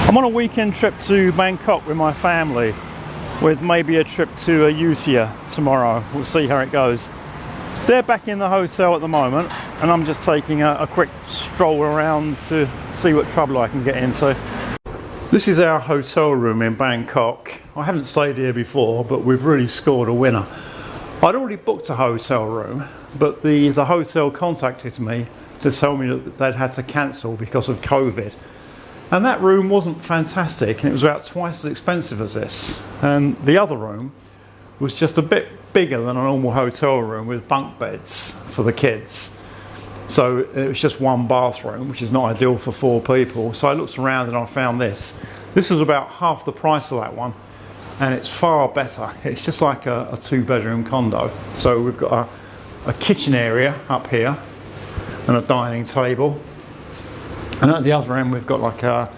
I'm on a weekend trip to Bangkok with my family, with maybe a trip to Ayuthaya tomorrow. We'll see how it goes. They're back in the hotel at the moment, and I'm just taking a quick stroll around to see what trouble I can get into. This is our hotel room in Bangkok. I haven't stayed here before, but we've really scored a winner. I'd already booked a hotel room, but the hotel contacted me to tell me that they'd had to cancel because of COVID. And that room wasn't fantastic, and it was about twice as expensive as this. And the other room was just a bit bigger than a normal hotel room with bunk beds for the kids. So it was just one bathroom, which is not ideal for 4 people. So I looked around and I found this. This was about half the price of that one, and it's far better. It's just like a 2-bedroom condo. So we've got a kitchen area up here and a dining table. And at the other end we've got like a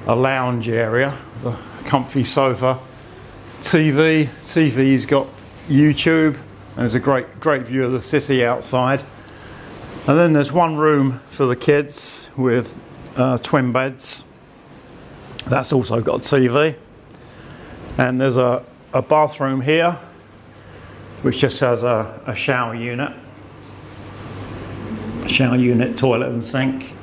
lounge area, a comfy sofa, TV's got YouTube, and there's a great view of the city outside. And then there's one room for the kids with twin beds. That's also got a TV. And there's a bathroom here, which just has a shower unit. Shower unit, toilet and sink.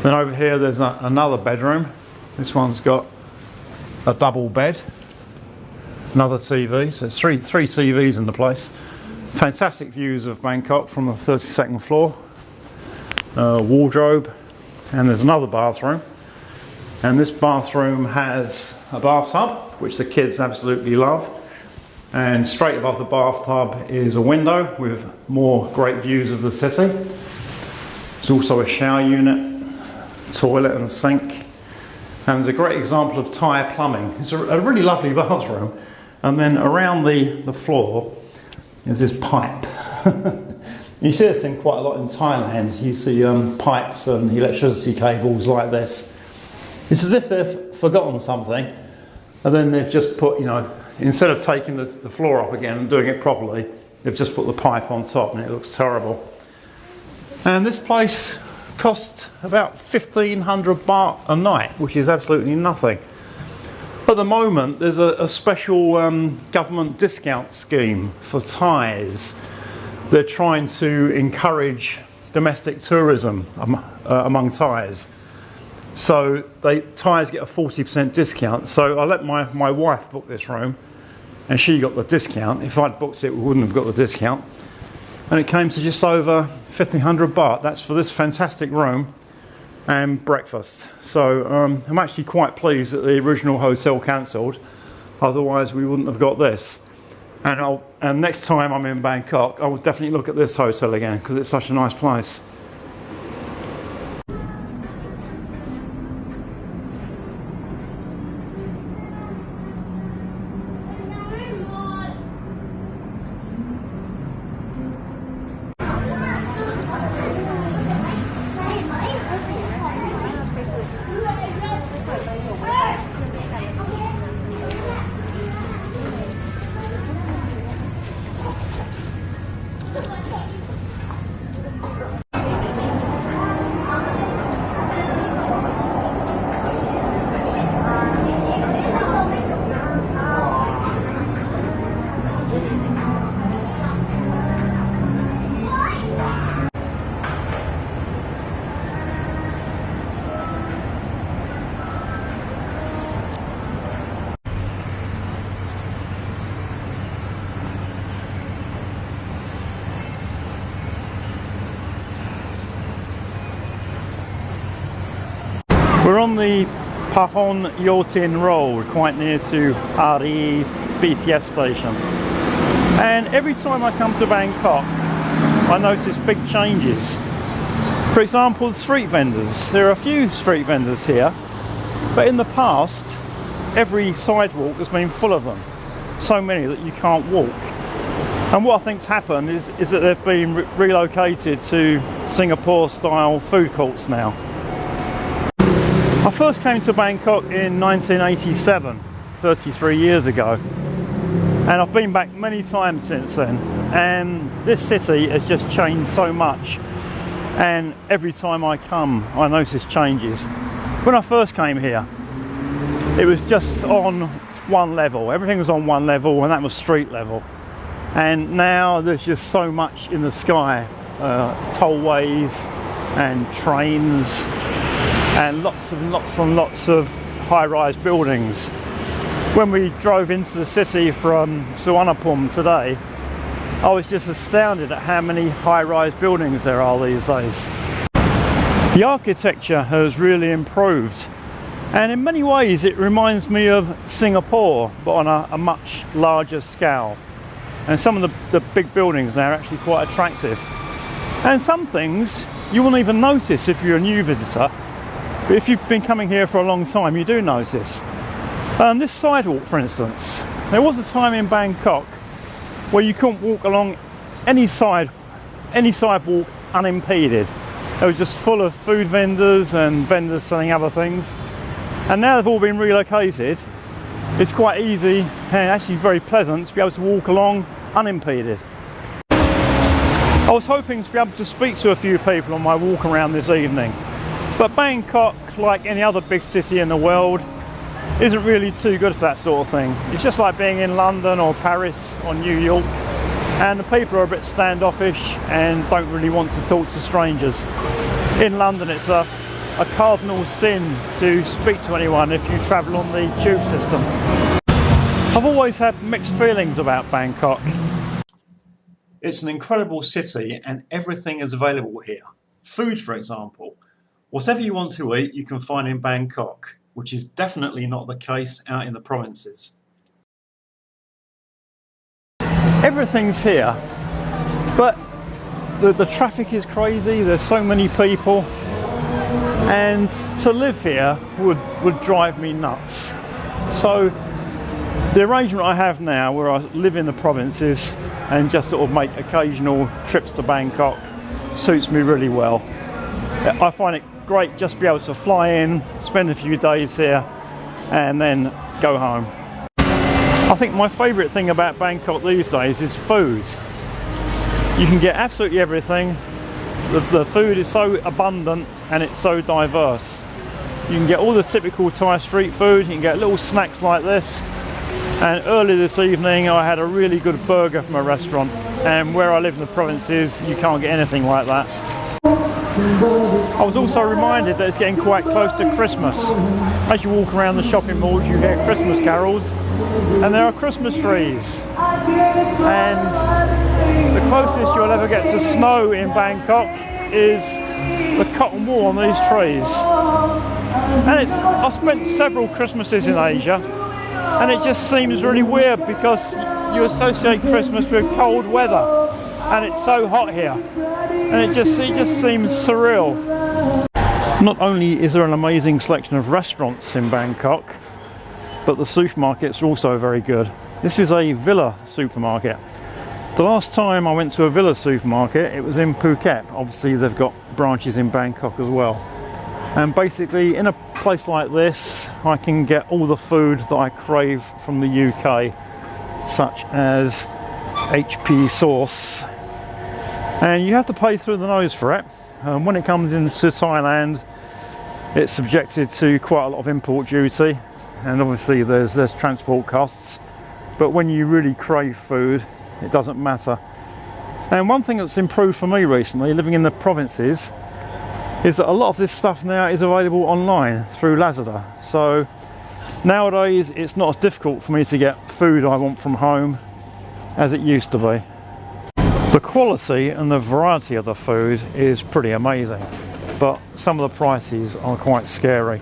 Then over here there's another bedroom. This one's got a double bed, another TV, so it's three TVs in the place. Fantastic views of Bangkok from the 32nd floor. Wardrobe, and there's another bathroom. And this bathroom has a bathtub, which the kids absolutely love. And straight above the bathtub is a window with more great views of the city. There's also a shower unit, toilet and sink, and there's a great example of Thai plumbing. It's a really lovely bathroom, and then around the floor is this pipe. You see this thing quite a lot in Thailand. You see pipes and electricity cables like this. It's as if they've forgotten something, and then they've just put, instead of taking the floor up again and doing it properly, they've just put the pipe on top, and it looks terrible. And this place cost about 1,500 baht a night, which is absolutely nothing. At the moment there's a special government discount scheme for Thais. They're trying to encourage domestic tourism among Thais. So Thais get a 40% discount. So I let my wife book this room, and she got the discount. If I'd booked it, we wouldn't have got the discount. And it came to just over 1,500 baht. That's for this fantastic room and breakfast. So I'm actually quite pleased that the original hotel cancelled. Otherwise we wouldn't have got this. And next time I'm in Bangkok, I will definitely look at this hotel again, because it's such a nice place. We're on the Pahon Yotin Road, quite near to Ari BTS station. And every time I come to Bangkok, I notice big changes. For example, the street vendors. There are a few street vendors here, but in the past, every sidewalk has been full of them. So many that you can't walk. And what I think's happened is that they've been relocated to Singapore-style food courts now. I first came to Bangkok in 1987, 33 years ago, and I've been back many times since then, and this city has just changed so much, and every time I come I notice changes. When I first came here, it was just on one level. Everything was on one level, and that was street level. And now there's just so much in the sky, tollways and trains and lots of high-rise buildings. When we drove into the city from Hualamphong today, I was just astounded at how many high-rise buildings there are these days. The architecture has really improved, and in many ways it reminds me of Singapore, but on a much larger scale. And some of the big buildings now are actually quite attractive. And some things you won't even notice if you're a new visitor, but if you've been coming here for a long time, you do notice. This sidewalk, for instance, there was a time in Bangkok where you couldn't walk along any sidewalk unimpeded. It was just full of food vendors and vendors selling other things. And now they've all been relocated, it's quite easy and actually very pleasant to be able to walk along unimpeded. I was hoping to be able to speak to a few people on my walk around this evening, but Bangkok, like any other big city in the world, isn't really too good for that sort of thing. It's just like being in London or Paris or New York, and the people are a bit standoffish and don't really want to talk to strangers. In London it's a cardinal sin to speak to anyone if you travel on the tube system. I've always had mixed feelings about Bangkok. It's an incredible city and everything is available here. Food, for example. Whatever you want to eat you can find in Bangkok, which is definitely not the case out in the provinces. Everything's here, but the traffic is crazy, there's so many people, and to live here would drive me nuts. So the arrangement I have now, where I live in the provinces and just sort of make occasional trips to Bangkok, suits me really well. I find it great just to be able to fly in, spend a few days here and then go home. I think my favourite thing about Bangkok these days is food. You can get absolutely everything. The food is so abundant and it's so diverse. You can get all the typical Thai street food, you can get little snacks like this. And earlier this evening I had a really good burger from a restaurant, and where I live in the provinces you can't get anything like that. I was also reminded that it's getting quite close to Christmas. As you walk around the shopping malls you get Christmas carols, and there are Christmas trees. And the closest you'll ever get to snow in Bangkok is the cotton wool on these trees. And I've spent several Christmases in Asia, and it just seems really weird because you associate Christmas with cold weather, and it's so hot here. And it just seems surreal. Not only is there an amazing selection of restaurants in Bangkok, but the supermarkets are also very good. This is a villa supermarket. The last time I went to a villa supermarket, it was in Phuket. Obviously they've got branches in Bangkok as well. And basically in a place like this, I can get all the food that I crave from the UK, such as HP sauce. And you have to pay through the nose for it. When it comes into Thailand, it's subjected to quite a lot of import duty, and obviously there's transport costs. But when you really crave food, it doesn't matter. And one thing that's improved for me recently, living in the provinces, is that a lot of this stuff now is available online through Lazada. So nowadays it's not as difficult for me to get food I want from home as it used to be. The quality and the variety of the food is pretty amazing, but some of the prices are quite scary.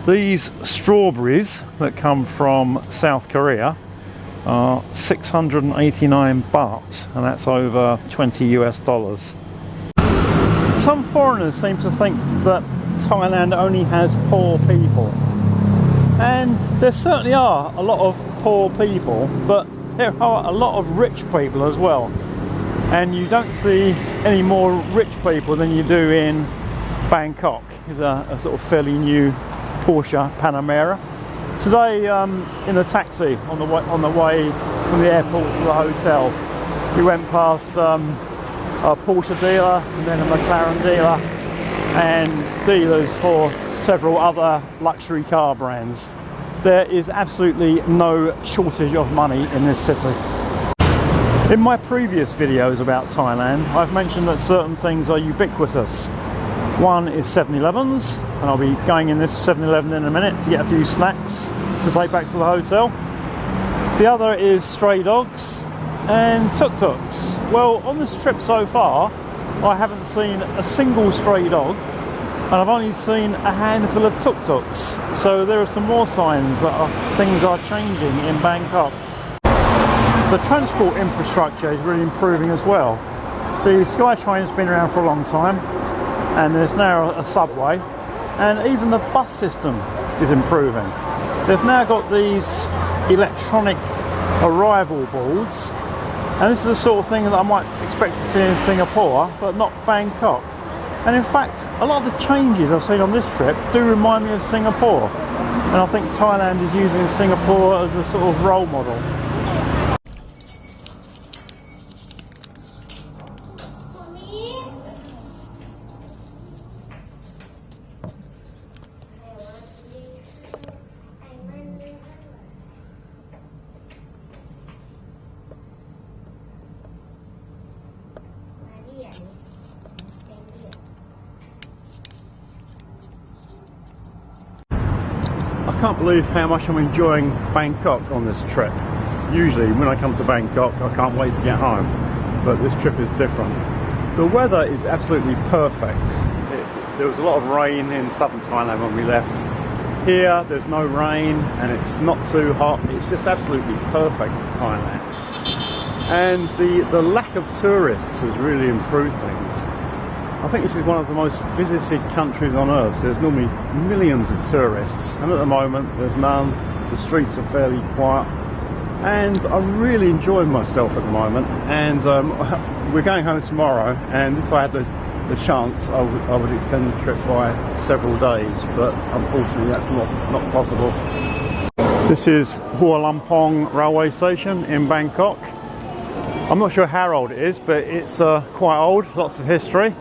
These strawberries that come from South Korea are 689 baht, and that's over $20 US. Some foreigners seem to think that Thailand only has poor people, and there certainly are a lot of poor people, but there are a lot of rich people as well. And you don't see any more rich people than you do in Bangkok. It's a sort of fairly new Porsche Panamera. Today in the taxi on the way from the airport to the hotel, we went past a Porsche dealer and then a McLaren dealer and dealers for several other luxury car brands. there is absolutely no shortage of money in this city. In my previous videos about Thailand, I've mentioned that certain things are ubiquitous. One is 7-Elevens, and I'll be going in this 7-Eleven in a minute to get a few snacks to take back to the hotel. The other is stray dogs and tuk-tuks. Well, on this trip so far, I haven't seen a single stray dog, and I've only seen a handful of tuk-tuks. So there are some more signs that things are changing in Bangkok. The transport infrastructure is really improving as well. The SkyTrain's been around for a long time, and there's now a subway, and even the bus system is improving. They've now got these electronic arrival boards, and this is the sort of thing that I might expect to see in Singapore, but not Bangkok. And in fact, a lot of the changes I've seen on this trip do remind me of Singapore, and I think Thailand is using Singapore as a sort of role model. I can't believe how much I'm enjoying Bangkok on this trip. Usually when I come to Bangkok I can't wait to get home, but this trip is different. The weather is absolutely perfect. There was a lot of rain in southern Thailand when we left. Here there's no rain and it's not too hot. It's just absolutely perfect for Thailand. And the lack of tourists has really improved things. I think this is one of the most visited countries on earth. There's normally millions of tourists, and at the moment there's none. The streets are fairly quiet, and I'm really enjoying myself at the moment. And we're going home tomorrow, and if I had the chance, I would extend the trip by several days, but unfortunately that's not possible. This is Hualamphong railway station in Bangkok. I'm not sure how old it is, but it's quite old, lots of history.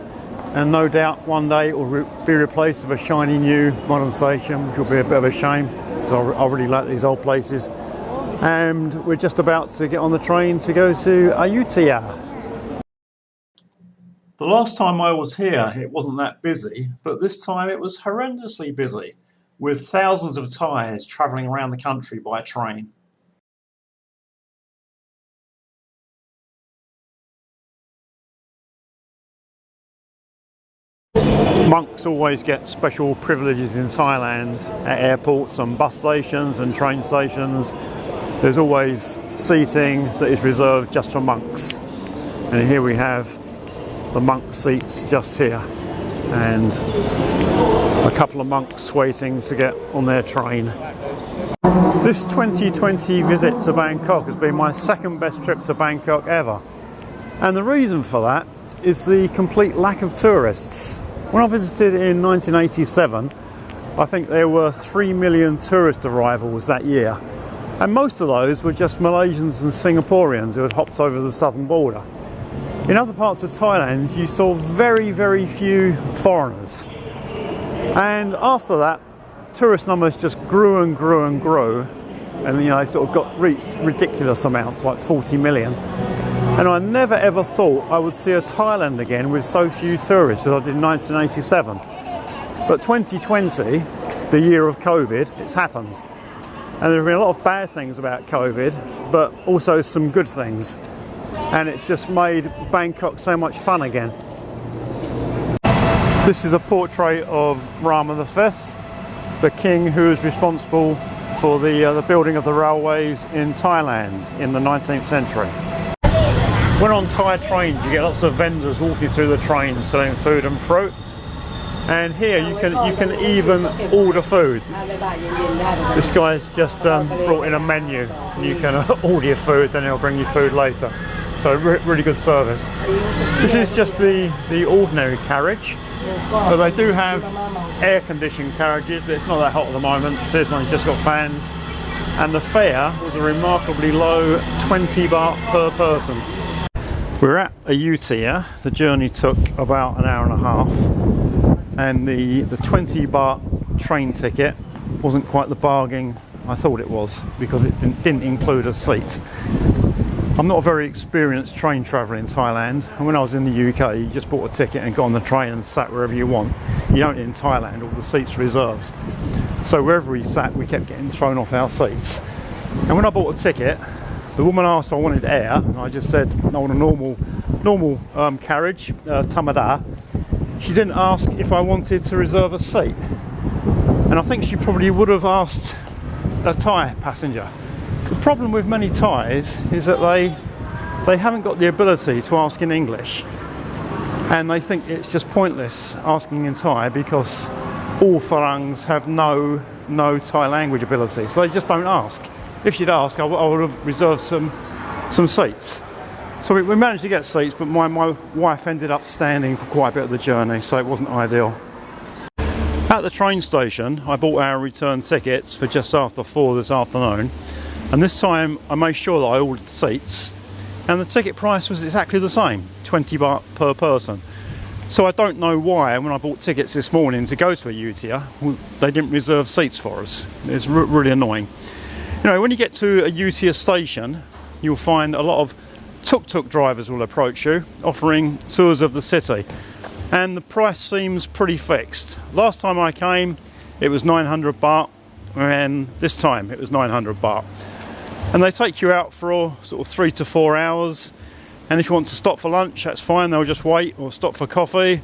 And no doubt one day it will be replaced with a shiny new modern station, which will be a bit of a shame, because I really like these old places. And we're just about to get on the train to go to Ayuthaya. The last time I was here, it wasn't that busy, but this time it was horrendously busy, with thousands of Thais travelling around the country by train. Monks always get special privileges in Thailand at airports and bus stations and train stations. There's always seating that is reserved just for monks. And here we have the monk seats just here, and a couple of monks waiting to get on their train. This 2020 visit to Bangkok has been my second best trip to Bangkok ever. And the reason for that is the complete lack of tourists. When I visited in 1987, I think there were 3 million tourist arrivals that year. And most of those were just Malaysians and Singaporeans who had hopped over the southern border. In other parts of Thailand, you saw very, very few foreigners. And after that, tourist numbers just grew and grew and grew. And they sort of reached ridiculous amounts, like 40 million. And I never ever thought I would see a Thailand again with so few tourists as I did in 1987. But 2020, the year of COVID, it's happened. And there have been a lot of bad things about COVID, but also some good things. And it's just made Bangkok so much fun again. This is a portrait of Rama V, the king who is responsible for the building of the railways in Thailand in the 19th century. When on Thai trains, you get lots of vendors walking through the trains selling food and fruit. And here you can even order food. This guy's just brought in a menu. You can order your food, then he'll bring you food later. So really good service. This is just the ordinary carriage. So they do have air-conditioned carriages, but it's not that hot at the moment. So this one's just got fans. And the fare was a remarkably low 20 baht per person. We're at Ayuthaya. The journey took about an hour and a half, and the 20 baht train ticket wasn't quite the bargain I thought it was, because it didn't include a seat. I'm not a very experienced train traveller in Thailand, and when I was in the UK you just bought a ticket and got on the train and sat wherever you want. You don't in Thailand, all the seats reserved. So wherever we sat we kept getting thrown off our seats. And when I bought a ticket, the woman asked if I wanted air, and I just said I want a normal carriage, tamada. She didn't ask if I wanted to reserve a seat. And I think she probably would have asked a Thai passenger. The problem with many Thais is that they haven't got the ability to ask in English, and they think it's just pointless asking in Thai because all Farangs have no Thai language ability, so they just don't ask. If she'd asked, I would have reserved some seats. So we managed to get seats, but my wife ended up standing for quite a bit of the journey, so it wasn't ideal. At the train station I bought our return tickets for just after 4 this afternoon, and this time I made sure that I ordered seats, and the ticket price was exactly the same, 20 baht per person. So I don't know why when I bought tickets this morning to go to Ayuthaya they didn't reserve seats for us. It's really annoying. You know, when you get to Ayuthaya station you'll find a lot of tuk-tuk drivers will approach you offering tours of the city, and the price seems pretty fixed. Last time I came it was 900 baht, and this time it was 900 baht. And they take you out for sort of 3 to 4 hours, and if you want to stop for lunch that's fine, they'll just wait, or stop for coffee,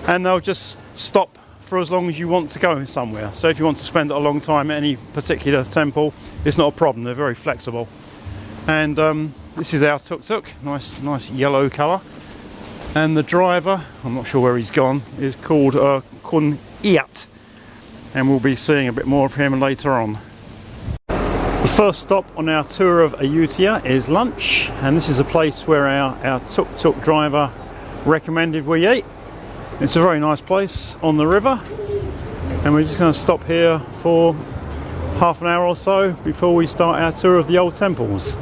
and they'll just stop for as long as you want to go somewhere. So if you want to spend a long time at any particular temple, it's not a problem, they're very flexible. And this is our tuk-tuk, nice yellow colour, and the driver, I'm not sure where he's gone, is called Kun Iat, and we'll be seeing a bit more of him later on. The first stop on our tour of Ayuthaya is lunch, and this is a place where our tuk-tuk driver recommended we eat. It's a very nice place on the river, and we're just going to stop here for half an hour or so before we start our tour of the old temples.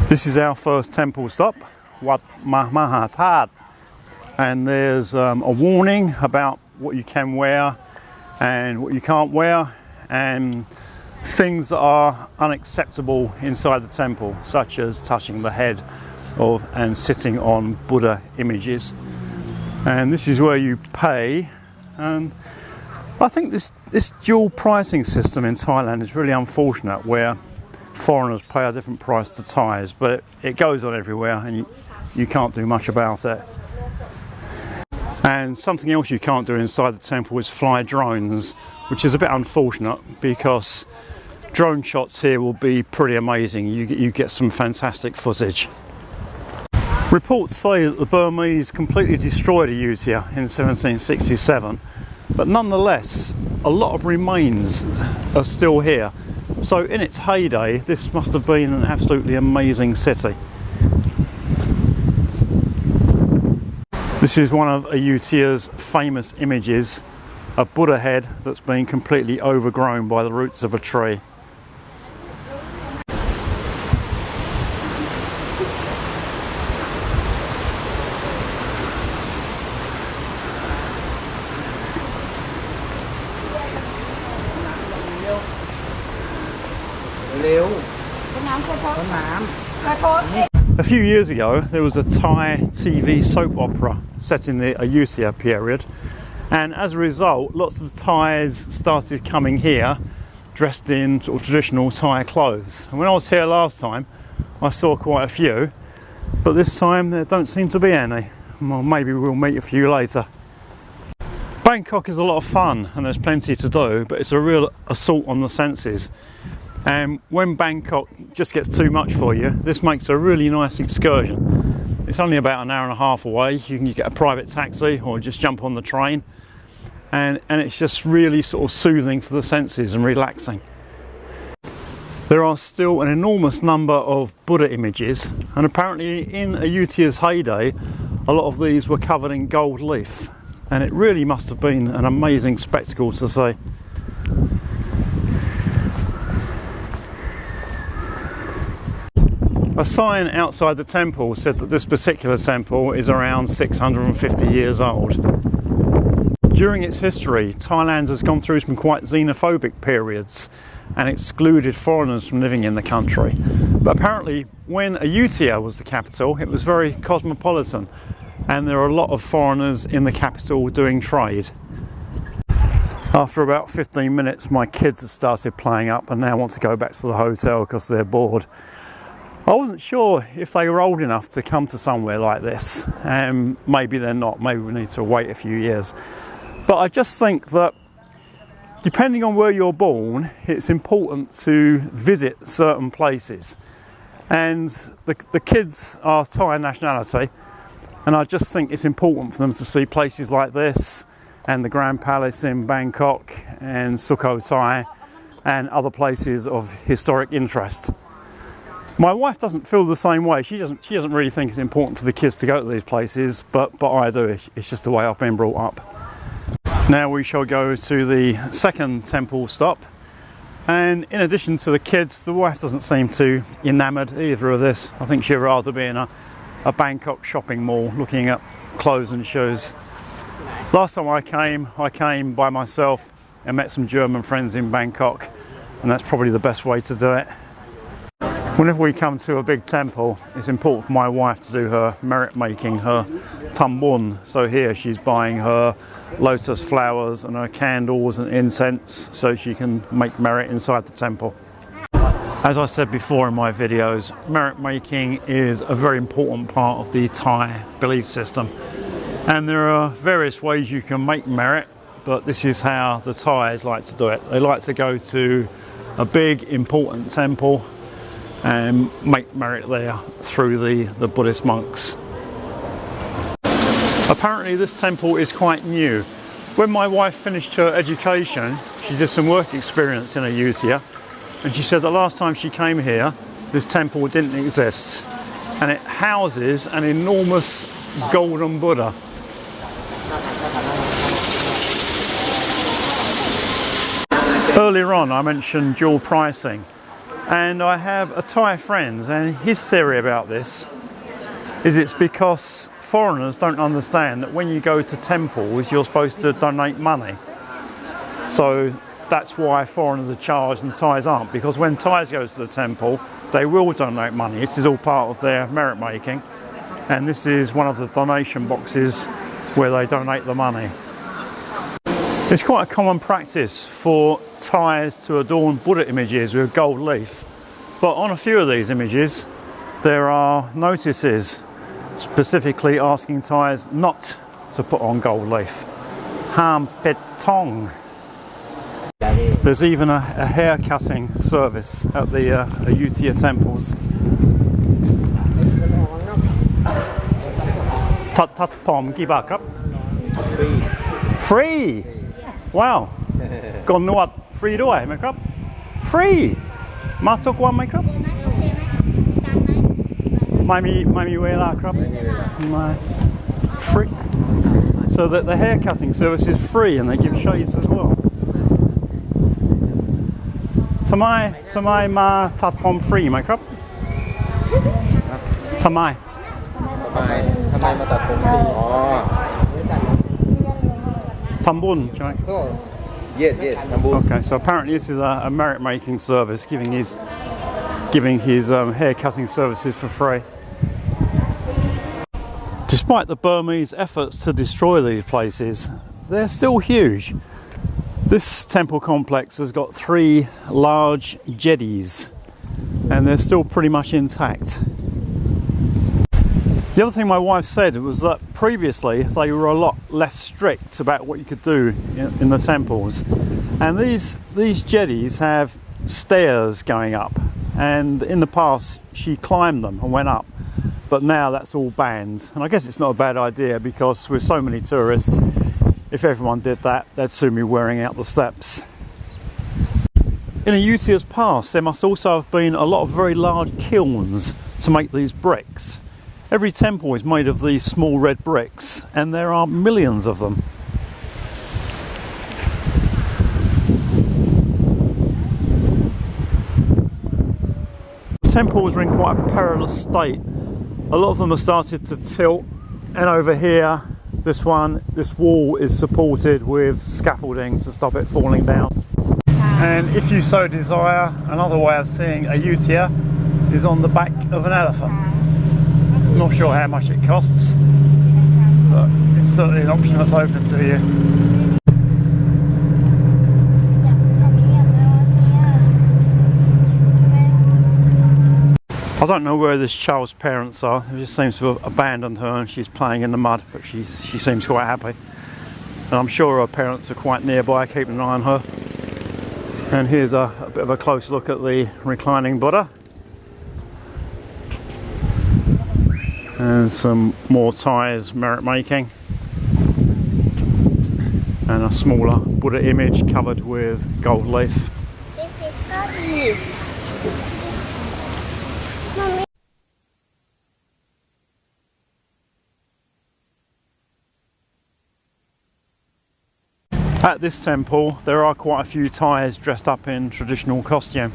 This is our first temple stop, Wat Mahathat, and there's a warning about what you can wear and what you can't wear, and things that are unacceptable inside the temple, such as touching the head of and sitting on Buddha images. And this is where you pay, and I think this dual pricing system in Thailand is really unfortunate, where foreigners pay a different price to Thais, but it goes on everywhere and you can't do much about it. And something else you can't do inside the temple is fly drones, which is a bit unfortunate because drone shots here will be pretty amazing. You get some fantastic footage. Reports say that the Burmese completely destroyed Ayuthaya in 1767, but nonetheless a lot of remains are still here. So in its heyday this must have been an absolutely amazing city. This is one of Ayuthaya's famous images, a Buddha head that's been completely overgrown by the roots of a tree. A few years ago there was a Thai TV soap opera set in the Ayuthaya period, and as a result lots of Thais started coming here dressed in sort of traditional Thai clothes. And when I was here last time I saw quite a few, but this time there don't seem to be any. Well, maybe we'll meet a few later. Bangkok is a lot of fun and there's plenty to do, but it's a real assault on the senses. And when Bangkok just gets too much for you, this makes a really nice excursion. It's only about an hour and a half away. You can get a private taxi or just jump on the train, and it's just really sort of soothing for the senses and relaxing. There are still an enormous number of Buddha images, and apparently in Ayuthaya's heyday a lot of these were covered in gold leaf, and it really must have been an amazing spectacle to see. A sign outside the temple said that this particular temple is around 650 years old. During its history, Thailand has gone through some quite xenophobic periods and excluded foreigners from living in the country. But apparently, when Ayuthaya was the capital, it was very cosmopolitan, and there are a lot of foreigners in the capital doing trade. After about 15 minutes, my kids have started playing up and now want to go back to the hotel because they're bored. I wasn't sure if they were old enough to come to somewhere like this, and maybe they're not, maybe we need to wait a few years. But I just think that depending on where you're born, it's important to visit certain places. And the kids are Thai nationality, and I just think it's important for them to see places like this, and the Grand Palace in Bangkok, and Sukhothai, and other places of historic interest. My wife doesn't feel the same way. She doesn't really think it's important for the kids to go to these places, but I do. It's just the way I've been brought up. Now we shall go to the second temple stop, and in addition to the kids, the wife doesn't seem too enamoured either of this. I think she'd rather be in a Bangkok shopping mall looking at clothes and shoes. Last time I came by myself and met some German friends in Bangkok, and that's probably the best way to do it. Whenever we come to a big temple, it's important for my wife to do her merit making, her tambun. So here she's buying her lotus flowers and her candles and incense so she can make merit inside the temple. As I said before in my videos, merit making is a very important part of the Thai belief system. And there are various ways you can make merit, but this is how the Thais like to do it. They like to go to a big important temple and make merit there through the Buddhist monks. Apparently this temple is quite new. When my wife finished her education, she did some work experience in Ayuthaya, and she said the last time she came here, this temple didn't exist, and it houses an enormous golden Buddha. Earlier on I mentioned dual pricing, and I have a Thai friend, and his theory about this is it's because foreigners don't understand that when you go to temples you're supposed to donate money. So that's why foreigners are charged and Thais aren't, because when Thais go to the temple they will donate money. This is all part of their merit making, and this is one of the donation boxes where they donate the money. It's quite a common practice for Thais to adorn Buddha images with gold leaf, but on a few of these images there are notices specifically asking Thais not to put on gold leaf. Ham pet tong. There's even a hair cutting service at the Ayuthaya temples. Tat pomกี่บาทครับ Free. Wow. ก่อนนวดฟรีด้วยไหมครับ Free. มาทุกวันไหมครับ ไม่มีเวลาครับ Free. So that the hair cutting service is free, and they give shades as well. ทำไมมาตัดผมฟรีไหมครับ ทำไมมาตัดผมฟรี อ๋อ Tambun, right? Yes, Tambun. Okay, so apparently this is a merit making service, giving his hair cutting services for free. Despite the Burmese efforts to destroy these places, they're still huge. This temple complex has got 3 large jetties, and they're still pretty much intact. The other thing my wife said was that previously they were a lot less strict about what you could do in the temples, and these jetties have stairs going up, and in the past she climbed them and went up, but now that's all banned. And I guess it's not a bad idea, because with so many tourists, if everyone did that, they'd soon be wearing out the steps. In Ayuthaya's past, there must also have been a lot of very large kilns to make these bricks. Every temple is made of these small red bricks, and there are millions of them. The temples are in quite a perilous state. A lot of them have started to tilt, and over here This wall is supported with scaffolding to stop it falling down. And if you so desire, another way of seeing Ayuthaya is on the back of an elephant. Not sure how much it costs, but it's certainly an option that's open to you. I don't know where this child's parents are. It just seems to have abandoned her and she's playing in the mud, but she seems quite happy. And I'm sure her parents are quite nearby, keeping an eye on her. And here's a bit of a close look at the reclining Buddha. And some more Thai's merit making. And a smaller Buddha image covered with gold leaf. This is gold leaf. At this temple there are quite a few Thais dressed up in traditional costume.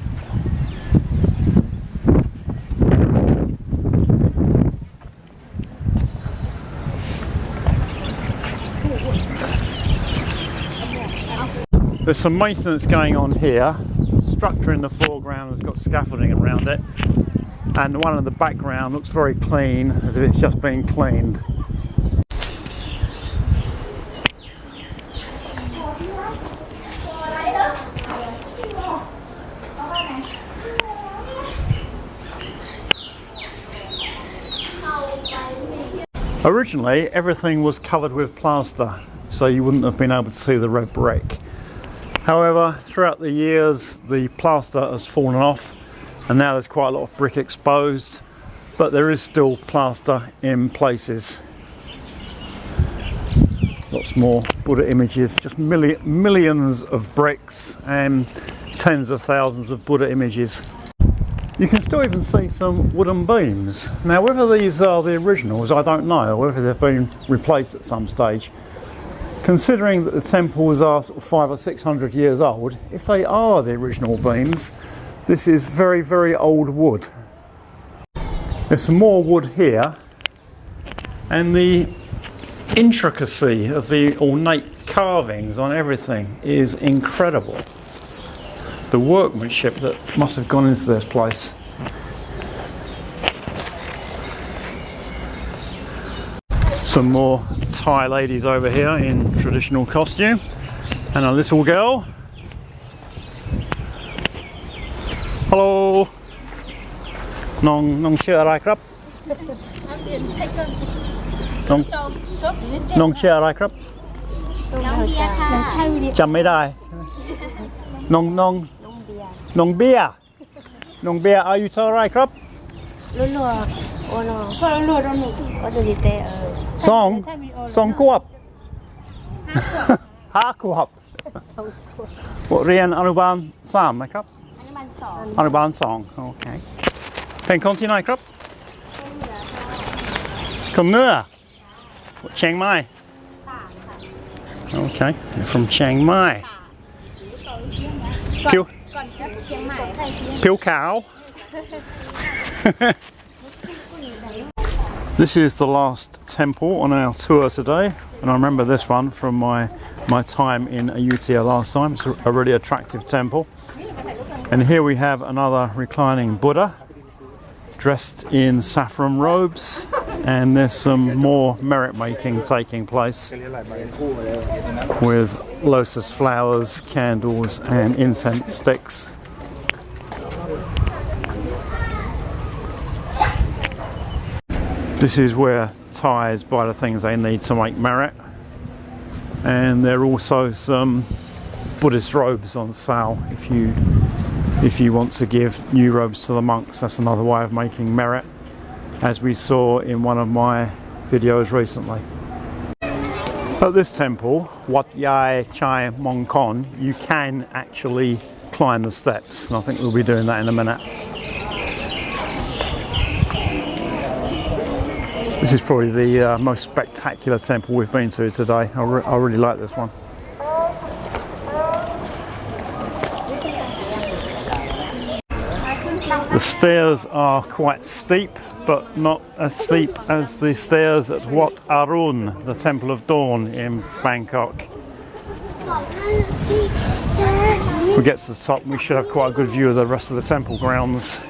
There's some maintenance going on here. The structure in the foreground has got scaffolding around it, and the one in the background looks very clean, as if it's just been cleaned. Originally everything was covered with plaster, so you wouldn't have been able to see the red brick. However, throughout the years the plaster has fallen off and now there's quite a lot of brick exposed, but there is still plaster in places. Lots more Buddha images, just millions of bricks and tens of thousands of Buddha images. You can still even see some wooden beams. Now whether these are the originals I don't know, or whether they've been replaced at some stage. Considering that the temples are sort of 500 or 600 years old, if they are the original beams, this is very, very old wood. There's some more wood here, and the intricacy of the ornate carvings on everything is incredible. The workmanship that must have gone into this place. Some more Thai ladies over here in traditional costume, and a little girl. Hello. Nong ชื่ออะไรครับ น้องชื่ออะไรครับ น้องเบียร์ค่ะ จำไม่ได้น้องเบียร์อายุเท่าไรครับสองขวบ5 ขวบเรียนอนุบาล3ไหมครับอนุบาล2โอเคเป็นคนที่ไหนครับคนเหนือเชียงใหม่ Okay, from Chiang Mai. ผิวขาว This is the last temple on our tour today, and I remember this one from my time in Ayuthaya last time. It's a really attractive temple. And here we have another reclining Buddha dressed in saffron robes, and there's some more merit making taking place with lotus flowers, candles and incense sticks. This is where Thais buy the things they need to make merit, and there are also some Buddhist robes on sale if you want to give new robes to the monks. That's another way of making merit, as we saw in one of my videos recently. At this temple, Wat Yai Chai Mong Kon, you can actually climb the steps, and I think we'll be doing that in a minute. This is probably the most spectacular temple we've been to today. I really like this one. The stairs are quite steep, but not as steep as the stairs at Wat Arun, the Temple of Dawn in Bangkok. If we get to the top, we should have quite a good view of the rest of the temple grounds.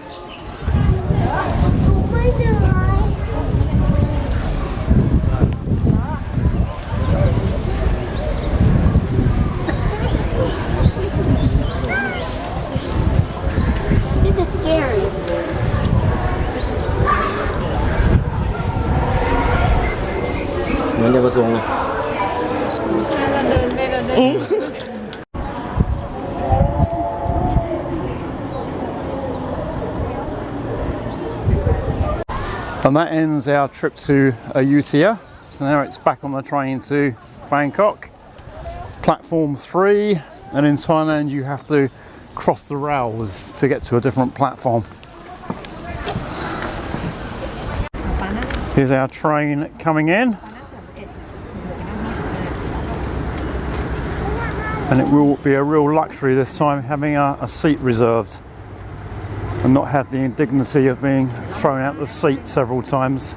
This is scary. Nó có xuống này. And that ends our trip to Ayuthaya. So now it's back on the train to Bangkok. Platform 3, and in Thailand you have to cross the rails to get to a different platform. Here's our train coming in. And it will be a real luxury this time having a seat reserved and not have the indignity of being thrown out the seat several times.